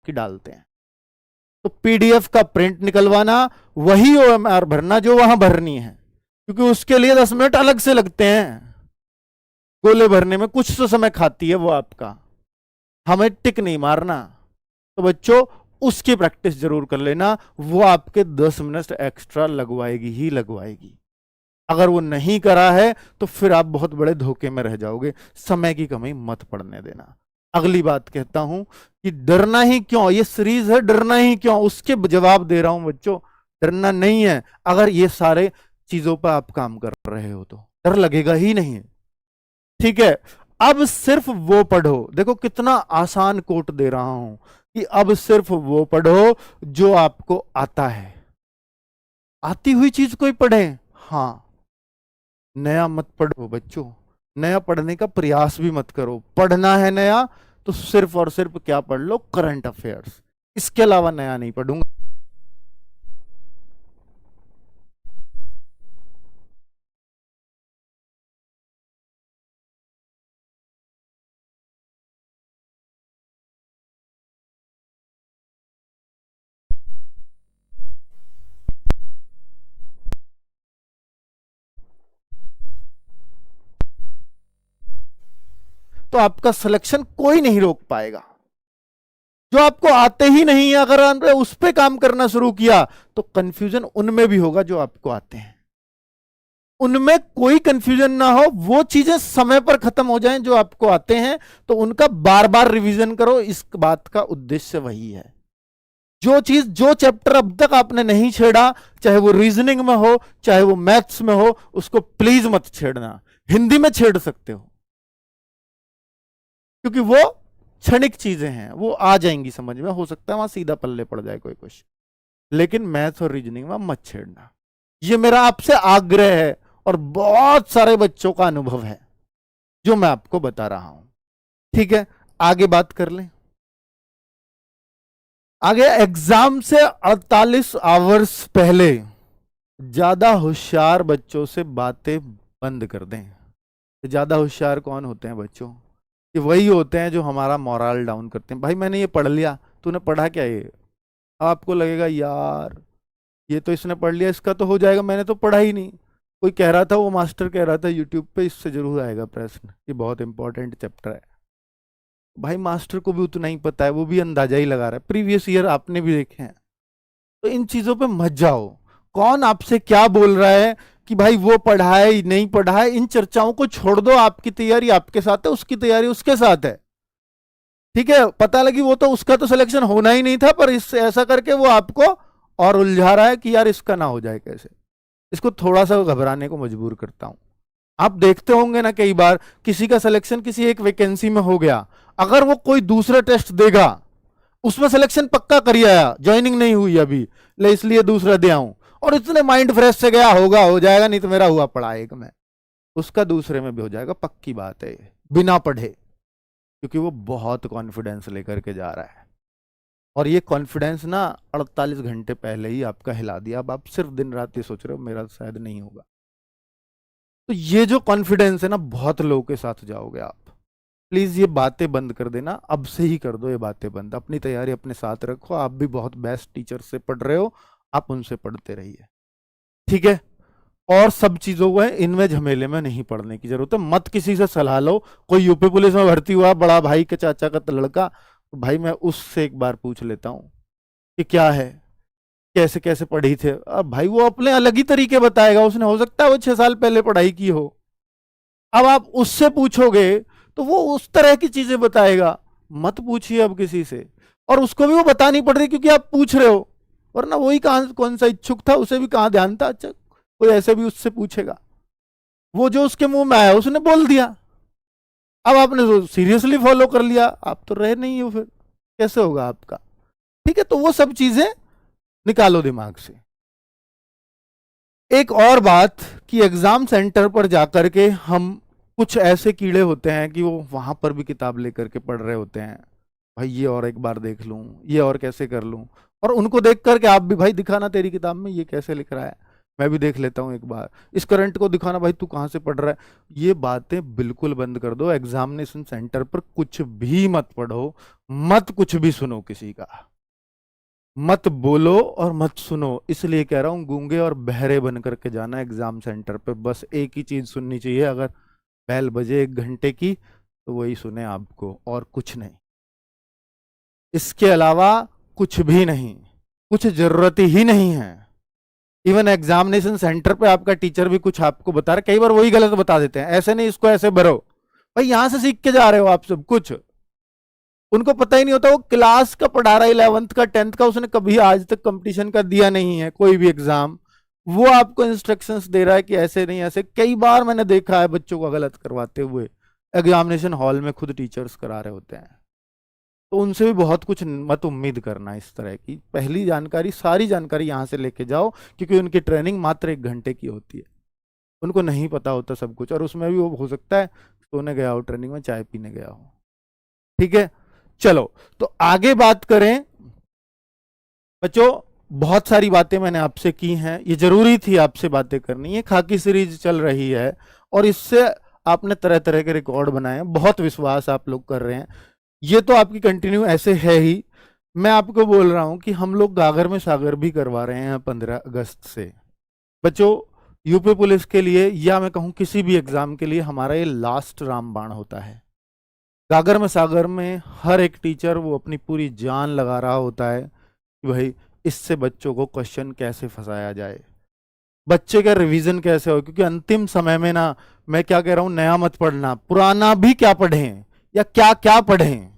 की डालते हैं। तो पीडीएफ का प्रिंट निकलवाना, वही ओएमआर भरना जो वहां भरनी है, क्योंकि उसके लिए 10 मिनट अलग से लगते हैं। गोले भरने में कुछ तो समय खाती है वो आपका, हमें टिक नहीं मारना। तो बच्चों उसकी प्रैक्टिस जरूर कर लेना, वो आपके 10 मिनट एक्स्ट्रा लगवाएगी ही लगवाएगी। अगर वो नहीं करा है तो फिर आप बहुत बड़े धोखे में रह जाओगे। समय की कमी मत पड़ने देना। अगली बात कहता हूं कि डरना ही क्यों, ये सीरीज है डरना ही क्यों, उसके जवाब दे रहा हूं बच्चों। डरना नहीं है, अगर ये सारे चीजों पर आप काम कर रहे हो तो डर लगेगा ही नहीं। ठीक है, अब सिर्फ वो पढ़ो। देखो कितना आसान कोट दे रहा हूं कि अब सिर्फ वो पढ़ो जो आपको आता है। आती हुई चीज कोई पढ़े, हां, नया मत पढ़ो बच्चों, नया पढ़ने का प्रयास भी मत करो। पढ़ना है नया तो सिर्फ और सिर्फ क्या पढ़ लो, करंट अफेयर्स, इसके अलावा नया नहीं पढ़ूंगा। तो आपका सिलेक्शन कोई नहीं रोक पाएगा। जो आपको आते ही नहीं है, अगर आपने उस पर काम करना शुरू किया तो कंफ्यूजन उनमें भी होगा जो आपको आते हैं। उनमें कोई कंफ्यूजन ना हो, वो चीजें समय पर खत्म हो जाएं जो आपको आते हैं, तो उनका बार बार रिवीजन करो। इस बात का उद्देश्य वही है। जो चीज, जो चैप्टर अब तक आपने नहीं छेड़ा, चाहे वो रीजनिंग में हो चाहे वो मैथ्स में हो, उसको प्लीज मत छेड़ना। हिंदी में छेड़ सकते हो क्योंकि वो क्षणिक चीजें हैं, वो आ जाएंगी समझ में, हो सकता है वहां सीधा पल्ले पड़ जाए कोई कुछ, लेकिन मैथ्स और रीजनिंग में मत छेड़ना। ये मेरा आपसे आग्रह है और बहुत सारे बच्चों का अनुभव है जो मैं आपको बता रहा हूं। ठीक है, आगे बात कर लें। आगे, एग्जाम से 48 आवर्स पहले ज्यादा होशियार बच्चों से बातें बंद कर दें। ज्यादा होशियार कौन होते हैं बच्चों? ये वही होते हैं जो हमारा मोरल डाउन करते हैं। भाई मैंने ये पढ़ लिया, तूने पढ़ा क्या ये? आपको लगेगा यार ये तो इसने पढ़ लिया, इसका तो हो जाएगा, मैंने तो पढ़ा ही नहीं। कोई कह रहा था, वो मास्टर कह रहा था यूट्यूब पे, इससे जरूर आएगा प्रश्न, ये बहुत इंपॉर्टेंट चैप्टर है। भाई मास्टर को भी उतना ही पता है, वो भी अंदाजा ही लगा रहा है, प्रीवियस ईयर आपने भी देखे हैं। तो इन चीजों पे मत जाओ। कौन आपसे क्या बोल रहा है कि भाई वो पढ़ा है नहीं पढ़ा है, इन चर्चाओं को छोड़ दो। आपकी तैयारी आपके साथ है, उसकी तैयारी उसके साथ है। ठीक है, पता लगी वो तो, उसका तो सिलेक्शन होना ही नहीं था, पर इससे ऐसा करके वो आपको और उलझा रहा है कि यार इसका ना हो जाए कैसे। इसको थोड़ा सा घबराने को मजबूर करता हूं। आप देखते होंगे ना, कई बार किसी का सिलेक्शन किसी एक वैकेंसी में हो गया, अगर वो कोई दूसरा टेस्ट देगा, उसमें सिलेक्शन पक्का कर आया, ज्वाइनिंग नहीं हुई अभी, ले इसलिए दूसरा दे आऊं, और इतने माइंड फ्रेश से गया, होगा हो जाएगा, नहीं तो मेरा हुआ पड़ा एक में, उसका दूसरे में भी हो जाएगा, पक्की बात है, बिना पढ़े। क्योंकि वो बहुत कॉन्फिडेंस लेकर के जा रहा है, और ये कॉन्फिडेंस ना 48 घंटे पहले ही आपका हिला दिया। अब आप सिर्फ दिन रात ये सोच रहे हो मेरा शायद नहीं होगा। तो ये जो कॉन्फिडेंस है ना, बहुत लोगों के साथ जाओगे आप। प्लीज ये बातें बंद कर देना, अब से ही कर दो ये बातें बंद। अपनी तैयारी अपने साथ रखो, आप भी बहुत बेस्ट टीचर से पढ़ रहे हो, आप उनसे पढ़ते रहिए। ठीक है, और सब चीजों को है, इनमें झमेले में नहीं पढ़ने की जरूरत है। मत किसी से सलाह लो। कोई यूपी पुलिस में भर्ती हुआ, बड़ा भाई के चाचा का लड़का, तो भाई मैं उससे एक बार पूछ लेता हूं कि क्या है, कैसे कैसे पढ़ी थे। अब भाई वो अपने अलग ही तरीके बताएगा, उसने हो सकता है वो 6 साल पहले पढ़ाई की हो। अब आप उससे पूछोगे तो वो उस तरह की चीजें बताएगा। मत पूछिए अब किसी से, और उसको भी वो बतानी पड़ रही क्योंकि आप पूछ रहे हो, वरना वही कहां कौन सा इच्छुक था, उसे भी कहां ध्यान था। अच्छा, कोई ऐसे भी उससे पूछेगा, वो जो उसके मुंह में आया उसने बोल दिया, अब आपने तो सीरियसली फॉलो कर लिया, आप तो रहे नहीं हो, फिर कैसे होगा आपका? ठीक है, तो वो सब चीजें निकालो दिमाग से। एक और बात कि एग्जाम सेंटर पर जाकर के हम, कुछ ऐसे कीड़े होते हैं कि वो वहां पर भी किताब लेकर के पढ़ रहे होते हैं, भाई ये और एक बार देख लूं, ये और कैसे कर लूं, और उनको देख करके आप भी, भाई दिखाना तेरी किताब में ये कैसे लिख रहा है, मैं भी देख लेता हूँ एक बार। इस करंट को दिखाना, भाई तू कहाँ से पढ़ रहा है, ये बातें बिल्कुल बंद कर दो। एग्जामिनेशन सेंटर पर कुछ भी मत पढ़ो, मत कुछ भी सुनो किसी का, मत बोलो और मत सुनो। इसलिए कह रहा हूं गूंगे और बहरे बन करके जाना एग्जाम सेंटर पे। बस एक ही चीज सुननी चाहिए, अगर बेल बजे 1 घंटे की तो वही सुने आपको, और कुछ नहीं। इसके अलावा कुछ भी नहीं, कुछ जरूरत ही नहीं है। इवन एग्जामिनेशन सेंटर पे आपका टीचर भी कुछ आपको बता रहा है, कई बार वही गलत बता देते हैं, ऐसे नहीं इसको ऐसे भरो। भाई यहां से सीख के जा रहे हो आप सब कुछ, उनको पता ही नहीं होता। वो क्लास का पढ़ा रहा है 11th का 10th का, उसने कभी आज तक कंपटीशन का दिया नहीं है कोई भी एग्जाम, वो आपको इंस्ट्रक्शंस दे रहा है कि ऐसे नहीं ऐसे। कई बार मैंने देखा है बच्चों को गलत करवाते हुए एग्जामिनेशन हॉल में, खुद टीचर्स करा रहे होते हैं। तो उनसे भी बहुत कुछ मत उम्मीद करना इस तरह की। पहली जानकारी, सारी जानकारी यहाँ से लेके जाओ, क्योंकि उनकी ट्रेनिंग मात्र 1 घंटे की होती है, उनको नहीं पता होता सब कुछ, और उसमें भी वो हो सकता है सोने गया हो, ट्रेनिंग में चाय पीने गया हो। ठीक है, चलो तो आगे बात करें बच्चों। बहुत सारी बातें मैंने आपसे की हैं, ये जरूरी थी आपसे बातें करनी है। खाकी सीरीज चल रही है और इससे आपने तरह तरह के रिकॉर्ड बनाए हैं, बहुत विश्वास आप लोग कर रहे हैं, ये तो आपकी कंटिन्यू ऐसे है ही। मैं आपको बोल रहा हूं कि हम लोग गागर में सागर भी करवा रहे हैं 15 अगस्त से। बच्चों यूपी पुलिस के लिए, या मैं कहूं किसी भी एग्जाम के लिए, हमारा ये लास्ट रामबाण होता है। गागर में सागर में हर एक टीचर वो अपनी पूरी जान लगा रहा होता है कि भाई इससे बच्चों को क्वेश्चन कैसे फंसाया जाए, बच्चे का रिवीजन कैसे हो। क्योंकि अंतिम समय में ना, मैं क्या कह रहा हूं, नया मत पढ़ना, पुराना भी क्या पढ़ें या क्या क्या पढ़ें,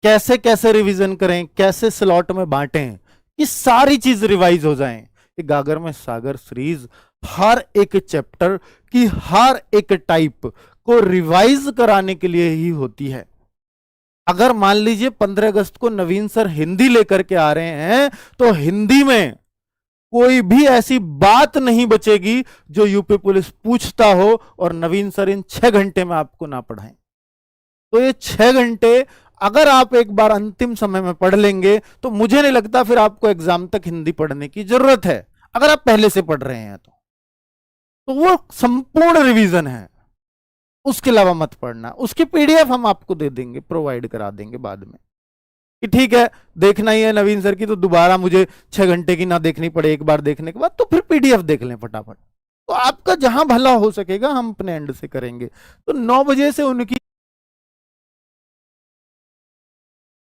कैसे कैसे रिवीजन करें, कैसे स्लॉट में बांटें, ये सारी चीज रिवाइज हो जाएं। ये गागर में सागर सीरीज हर एक चैप्टर की हर एक टाइप को रिवाइज कराने के लिए ही होती है। अगर मान लीजिए 15 अगस्त को नवीन सर हिंदी लेकर के आ रहे हैं, तो हिंदी में कोई भी ऐसी बात नहीं बचेगी जो यूपी पुलिस पूछता हो और नवीन सर इन 6 घंटे में आपको ना पढ़ाएं। तो ये 6 घंटे अगर आप एक बार अंतिम समय में पढ़ लेंगे, तो मुझे नहीं लगता फिर आपको एग्जाम तक हिंदी पढ़ने की जरूरत है, अगर आप पहले से पढ़ रहे हैं तो वो संपूर्ण रिवीजन है। उसके अलावा मत पढ़ना। उसकी पीडीएफ हम आपको दे देंगे, प्रोवाइड करा देंगे बाद में, कि ठीक है देखना ही है नवीन सर की, तो दोबारा मुझे 6 घंटे की ना देखनी पड़े, एक बार देखने के बाद तो फिर पीडीएफ देख लें फटाफट। तो आपका जहां भला हो सकेगा हम अपने एंड से करेंगे। तो 9 बजे से उनकी